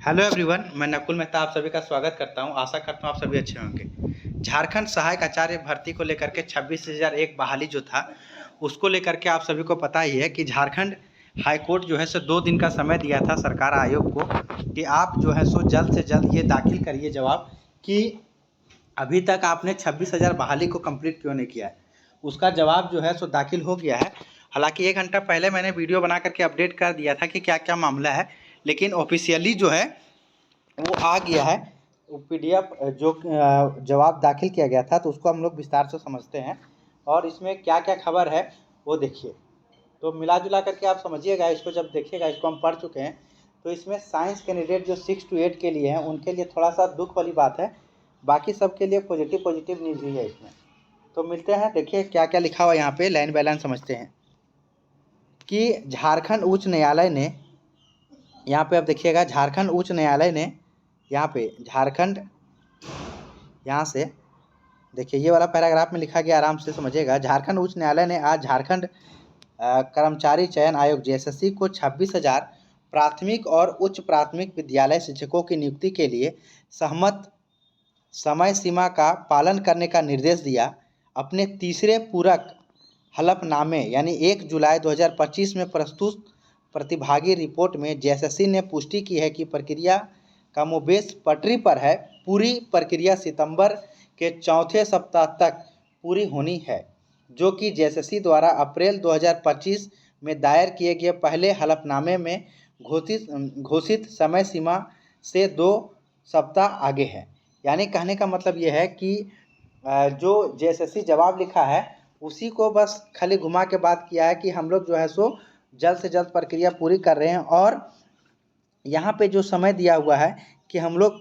Hello everyone, मैं नकुल मेहता आप सभी का स्वागत करता हूं। आशा करता हूं आप सभी अच्छे होंगे। झारखंड सहायक आचार्य भर्ती को लेकर के 26,001 बहाली जो था उसको लेकर के आप सभी को पता ही है कि झारखंड हाई कोर्ट जो है सो 2 दिन का समय दिया था सरकार आयोग को कि आप जो है सो जल्द से जल्द ये दाखिल करिए जवाब कि अभी तक आपने 26,000 बहाली को कंप्लीट क्यों नहीं किया है। उसका जवाब जो है सो दाखिल हो गया है। हालांकि 1 घंटा पहले मैंने वीडियो बना करके अपडेट कर दिया था कि क्या क्या मामला है, लेकिन ऑफिशियली जो है वो आ गया है। वो पीडीएफ जो जवाब दाखिल किया गया था तो उसको हम लोग विस्तार से समझते हैं और इसमें क्या क्या खबर है वो देखिए। तो मिला जुला करके आप समझिएगा इसको, जब देखिएगा इसको हम पढ़ चुके हैं। तो इसमें साइंस कैंडिडेट जो 6 to 8 के लिए हैं उनके लिए थोड़ा सा दुख वाली बात है, बाकी सब के लिए पॉजिटिव न्यूज़ ही है इसमें। तो मिलते हैं, देखिए क्या क्या लिखा हुआ यहाँ पे, लाइन बाय लाइन समझते हैं कि झारखंड उच्च न्यायालय ने, यहाँ पे आप देखिएगा झारखंड उच्च न्यायालय ने यहाँ पे झारखंड, यहाँ से देखिए ये वाला पैराग्राफ में लिखा गया, आराम से समझिएगा। झारखंड उच्च न्यायालय ने आज झारखंड कर्मचारी चयन आयोग जेएसएससी को 26,000 प्राथमिक और उच्च प्राथमिक विद्यालय शिक्षकों की नियुक्ति के लिए सहमत समय सीमा का पालन करने का निर्देश दिया। अपने तीसरे पूरक हलफनामे यानी 1 जुलाई 2025 में प्रस्तुत प्रतिभागी रिपोर्ट में जेएसएससी ने पुष्टि की है कि प्रक्रिया कमोबेश पटरी पर है। पूरी प्रक्रिया सितंबर के चौथे सप्ताह तक पूरी होनी है, जो कि जेएसएससी द्वारा अप्रैल 2025 में दायर किए गए पहले हलफनामे में घोषित समय सीमा से 2 सप्ताह आगे है। यानी कहने का मतलब ये है कि जो जेएसएससी जवाब लिखा है उसी को बस खाली घुमा के बात किया है कि हम लोग जो है सो जल्द से जल्द प्रक्रिया पूरी कर रहे हैं। और यहाँ पे जो समय दिया हुआ है कि हम लोग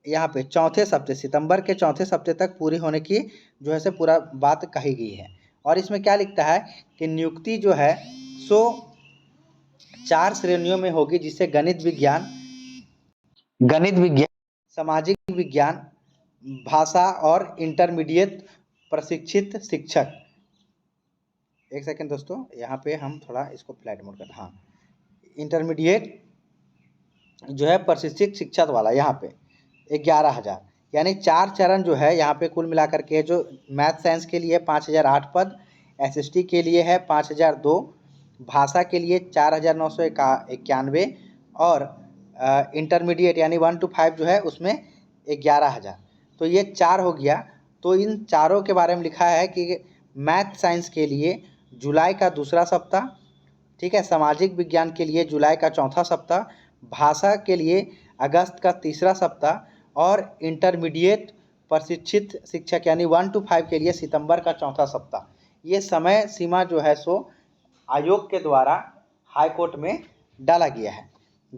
यहाँ पे चौथे सप्ताह, सितंबर के चौथे सप्ताह तक पूरी होने की जो है से पूरा बात कही गई है। और इसमें क्या लिखता है कि नियुक्ति जो है सो 4 श्रेणियों में होगी, जिससे गणित विज्ञान, सामाजिक विज्ञान, भाषा और इंटरमीडिएट प्रशिक्षित शिक्षक। एक सेकंड दोस्तों, यहाँ पे हम थोड़ा इसको फ्लाइट मोड कर, हाँ, इंटरमीडिएट जो है प्रशिक्षित शिक्षक वाला यहाँ पे 11,000, यानी 4 चरण जो है यहाँ पे कुल मिलाकर के, जो मैथ साइंस के लिए 5,008 पद, एसएसटी के लिए है 5,002, भाषा के लिए 4,991 और इंटरमीडिएट यानी 1 to 5 जो है उसमें 11,000। तो ये 4 हो गया। तो इन चारों के बारे में लिखा है कि मैथ साइंस के लिए जुलाई का दूसरा सप्ताह, ठीक है, सामाजिक विज्ञान के लिए जुलाई का चौथा सप्ताह, भाषा के लिए अगस्त का तीसरा सप्ताह और इंटरमीडिएट प्रशिक्षित शिक्षक यानी 1 to 5 के लिए सितंबर का चौथा सप्ताह। ये समय सीमा जो है सो आयोग के द्वारा हाई कोर्ट में डाला गया है।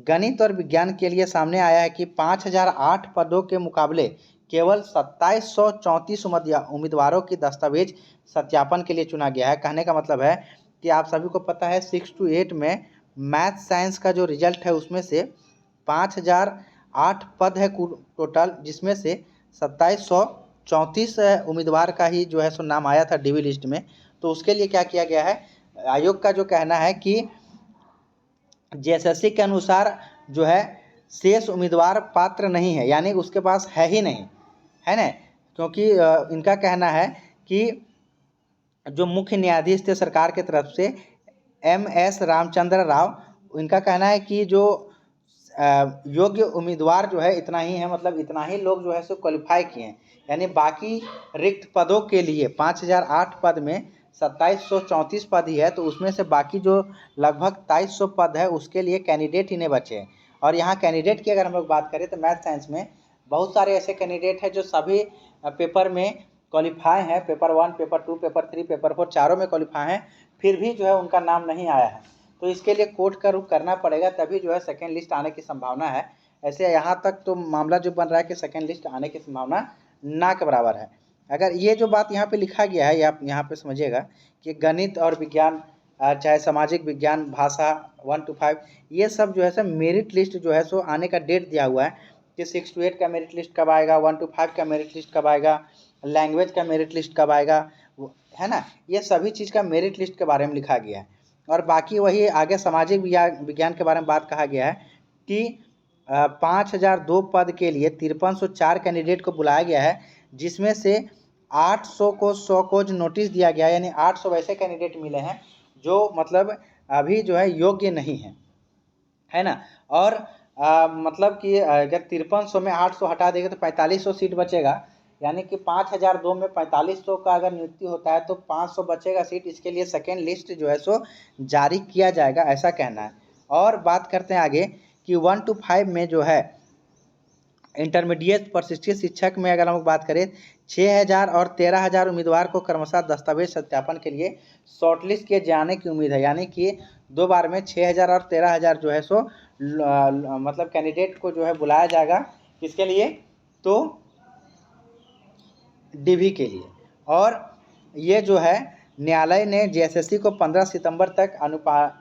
गणित और विज्ञान के लिए सामने आया है कि 5,008 पदों के मुकाबले केवल 2,734 उम्मीदवारों की दस्तावेज सत्यापन के लिए चुना गया है। कहने का मतलब है कि आप सभी को पता है 6 to 8 में मैथ साइंस का जो रिजल्ट है उसमें से 5,008 पद है टोटल, जिसमें से 2,734 उम्मीदवार का ही जो है सो नाम आया था डीवी लिस्ट में। तो उसके लिए क्या किया गया है, आयोग का जो कहना है कि जेएसएससी के अनुसार जो है शेष उम्मीदवार पात्र नहीं है, यानी उसके पास है ही नहीं, है ना। क्योंकि इनका कहना है कि जो मुख्य न्यायाधीश थे सरकार के तरफ से MS रामचंद्र राव, इनका कहना है कि जो योग्य उम्मीदवार जो है इतना ही है, मतलब इतना ही लोग जो है सो क्वालिफाई किए हैं। यानी बाकी रिक्त पदों के लिए 5,008 पद में 2,734 पद ही है, तो उसमें से बाकी जो लगभग 2,200 पद है उसके लिए कैंडिडेट ही नहीं बचे हैं। और यहाँ कैंडिडेट की अगर हम लोग बात करें तो मैथ साइंस में बहुत सारे ऐसे कैंडिडेट हैं जो सभी पेपर में क्वालिफाई हैं, पेपर 1, पेपर 2, पेपर 3, पेपर 4 चारों में क्वालिफाई हैं, फिर भी जो है उनका नाम नहीं आया है। तो इसके लिए कोर्ट का रुख करना पड़ेगा, तभी जो है सेकेंड लिस्ट आने की संभावना है। ऐसे यहाँ तक तो मामला जो बन रहा है कि सेकेंड लिस्ट आने की संभावना ना के बराबर है। अगर ये जो बात यहाँ पे लिखा गया है, आप यहाँ पे समझिएगा कि गणित और विज्ञान, चाहे सामाजिक विज्ञान, भाषा 1 to 5, ये सब जो है सो मेरिट लिस्ट जो है सो आने का डेट दिया हुआ है कि 6 to 8 का मेरिट लिस्ट कब आएगा, 1 to 5 का मेरिट लिस्ट कब आएगा, लैंग्वेज का मेरिट लिस्ट कब आएगा, है ना। ये सभी चीज़ का मेरिट लिस्ट के बारे में लिखा गया है। और बाकी वही आगे सामाजिक विज्ञान के बारे में बात कहा गया है कि 5002 पद के लिए 5304 कैंडिडेट को बुलाया गया है, जिसमें से 800 को सौ कोज नोटिस दिया गया, यानी 800 वैसे कैंडिडेट मिले हैं जो मतलब अभी जो है योग्य नहीं है ना। और मतलब कि अगर 5300 में 800 हटा देंगे तो 4500 सीट बचेगा, यानी कि 5002 में 4500 का अगर नियुक्ति होता है तो 500 बचेगा सीट। इसके लिए सेकेंड लिस्ट जो है सो जारी किया जाएगा, ऐसा कहना है। और बात करते हैं आगे कि 1 to 5 में जो है इंटरमीडिएट प्रशिक्षित शिक्षक में अगर हम लोग बात करें 6000 और 13000 उम्मीदवार को क्रमशः दस्तावेज सत्यापन के लिए शॉर्टलिस्ट किए जाने की उम्मीद है, यानी कि 2 बार में 6000 और 13000 जो है सो मतलब कैंडिडेट को जो है बुलाया जाएगा, किसके लिए, तो डीवी के लिए। और ये जो है न्यायालय ने जेएसएससी को 15 सितंबर तक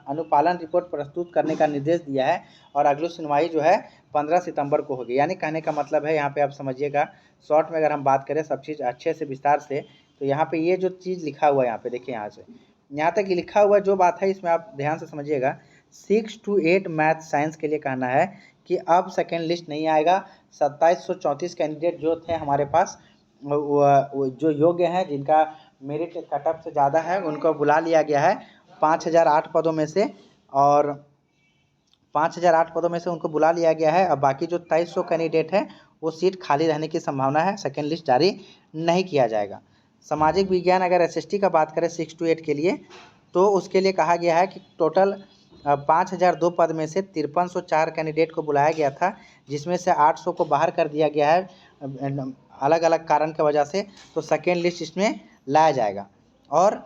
अनुपालन रिपोर्ट प्रस्तुत करने का निर्देश दिया है और अगली सुनवाई जो है 15 सितंबर को होगी। यानी कहने का मतलब है, यहाँ पे आप समझिएगा शॉर्ट में अगर हम बात करें सब चीज़ अच्छे से विस्तार से, तो यहाँ पे ये जो चीज़ लिखा हुआ है यहाँ पे देखिए, यहाँ से यहाँ तक लिखा हुआ जो बात है इसमें आप ध्यान से समझिएगा। 6 to 8 मैथ साइंस के लिए कहना है कि अब सेकेंड लिस्ट नहीं आएगा। 2734 कैंडिडेट जो थे हमारे पास वो जो योग्य हैं, जिनका मेरिट कटअप से ज़्यादा है, उनको बुला लिया गया है 5008 पदों में से, और 5008 पदों में से उनको बुला लिया गया है। अब बाकी जो 2300 कैंडिडेट हैं वो सीट खाली रहने की संभावना है, सेकेंड लिस्ट जारी नहीं किया जाएगा। सामाजिक विज्ञान अगर एसएसटी का बात करें 6 to 8 के लिए, तो उसके लिए कहा गया है कि टोटल 5002 पद में से 5304 कैंडिडेट को बुलाया गया था, जिसमें से 800 को बाहर कर दिया गया है अलग अलग कारण की वजह से, तो सेकेंड लिस्ट इसमें लाया जाएगा। और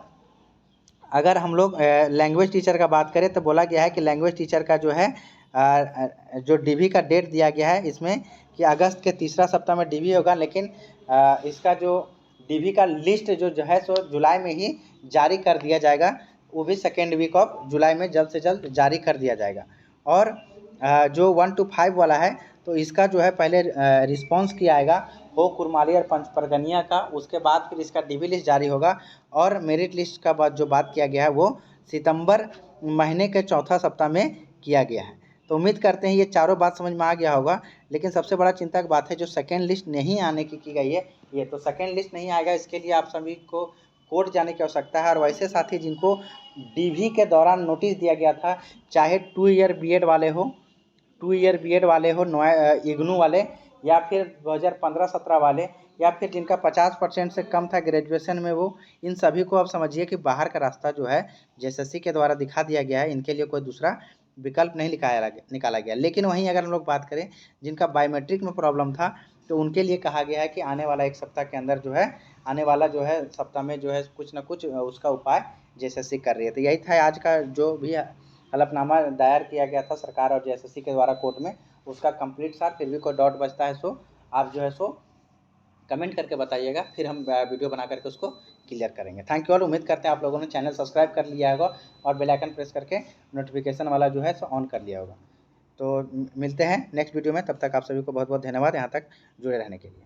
अगर हम लोग लैंग्वेज टीचर का बात करें तो बोला गया है कि लैंग्वेज टीचर का जो है जो डीवी का डेट दिया गया है इसमें कि अगस्त के तीसरा सप्ताह में डीवी होगा, लेकिन इसका जो डीवी का लिस्ट जो है सो जुलाई में ही जारी कर दिया जाएगा, वो भी सेकेंड वीक ऑफ जुलाई में जल्द से जल्द जारी कर दिया जाएगा। और जो 1 to 5 वाला है तो इसका जो है पहले रिस्पॉन्स किया आएगा हो कुरमाली और पंच परगनिया का, उसके बाद फिर इसका डीवी लिस्ट जारी होगा। और मेरिट लिस्ट का बाद जो बात किया गया है वो सितंबर महीने के चौथा सप्ताह में किया गया है। तो उम्मीद करते हैं ये चारों बात समझ में आ गया होगा। लेकिन सबसे बड़ा चिंता की बात है जो सेकेंड लिस्ट नहीं आने की गई है, ये तो सेकेंड लिस्ट नहीं आएगा, इसके लिए आप सभी को कोर्ट जाने की आवश्यकता है। और वैसे साथी जिनको डीवी के दौरान नोटिस दिया गया था, चाहे 2 ईयर बीएड वाले हो, 2 ईयर बीएड वाले हो, इग्नू वाले, या फिर 2015-17 वाले, या फिर जिनका 50% से कम था ग्रेजुएशन में, वो इन सभी को अब समझिए कि बाहर का रास्ता जो है जेएसएससी के द्वारा दिखा दिया गया है, इनके लिए कोई दूसरा विकल्प नहीं निकाला गया। लेकिन वहीं अगर हम लोग बात करें जिनका बायोमेट्रिक में प्रॉब्लम था, तो उनके लिए कहा गया है कि आने वाला 1 सप्ताह के अंदर जो है, आने वाला जो है सप्ताह में जो है कुछ ना कुछ उसका उपाय जेएसएससी कर रही है। तो यही था आज का जो भी हलफनामा दायर किया गया था सरकार और जेएसएससी के द्वारा कोर्ट में, उसका कंप्लीट सार। फिर भी कोई डाउट बचता है सो आप जो है सो कमेंट करके बताइएगा, फिर हम वीडियो बना करके उसको क्लियर करेंगे। Thank you all. उम्मीद करते हैं आप लोगों ने चैनल सब्सक्राइब कर लिया होगा और बेल आइकन प्रेस करके नोटिफिकेशन वाला जो है सो ऑन कर लिया होगा। तो मिलते हैं नेक्स्ट वीडियो में, तब तक आप सभी को बहुत बहुत धन्यवाद यहाँ तक जुड़े रहने के लिए।